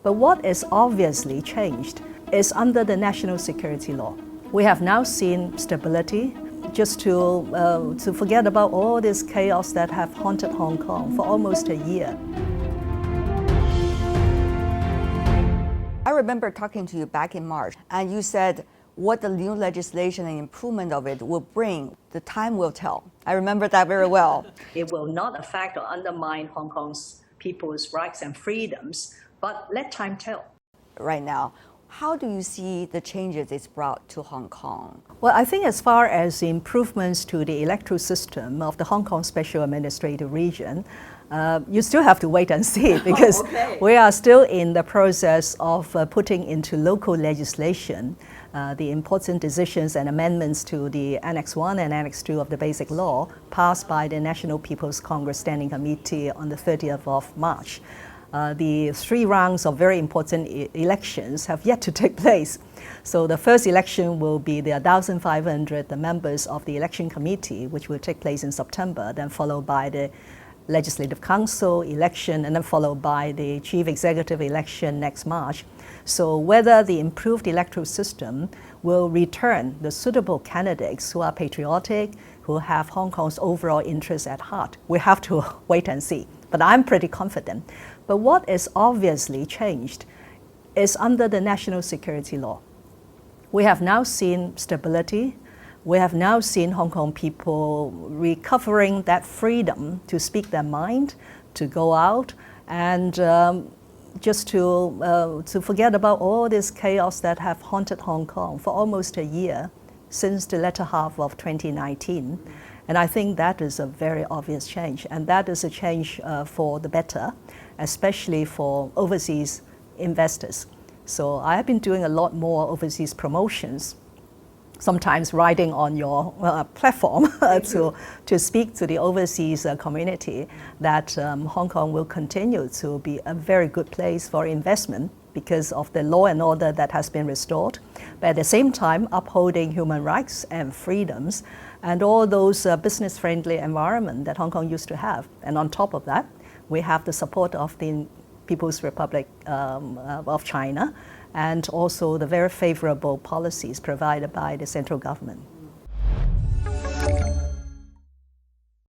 But what is obviously changed is under the national security law. We have now seen stability, just to forget about all this chaos that have haunted Hong Kong for almost a year. I remember talking to you back in March, and you said what the new legislation and improvement of it will bring, the time will tell. I remember that very well. It will not affect or undermine Hong Kong's people's rights and freedoms, but let time tell. Right now, how do you see the changes it's brought to Hong Kong? Well, I think as far as the improvements to the electoral system of the Hong Kong Special Administrative Region, you still have to wait and see because we are still in the process of putting into local legislation the important decisions and amendments to the Annex 1 and Annex 2 of the Basic Law passed by the National People's Congress Standing Committee on the 30th of March. The 3 rounds of very important elections have yet to take place. So the first election will be the 1,500 members of the election committee, which will take place in September, then followed by the Legislative Council election, and then followed by the Chief Executive election next March. So whether the improved electoral system will return the suitable candidates who are patriotic, who have Hong Kong's overall interests at heart, we have to wait and see. But I'm pretty confident. But what is obviously changed is under the national security law. We have now seen stability. We have now seen Hong Kong people recovering that freedom to speak their mind, to go out, and just to forget about all this chaos that have haunted Hong Kong for almost a year since the latter half of 2019. And I think that is a very obvious change, and that is a change for the better, especially for overseas investors. So I have been doing a lot more overseas promotions, sometimes riding on your platform to speak to the overseas community that Hong Kong will continue to be a very good place for investment because of the law and order that has been restored, but at the same time upholding human rights and freedoms and all those business-friendly environment that Hong Kong used to have. And on top of that, we have the support of the People's Republic of China and also the very favorable policies provided by the central government.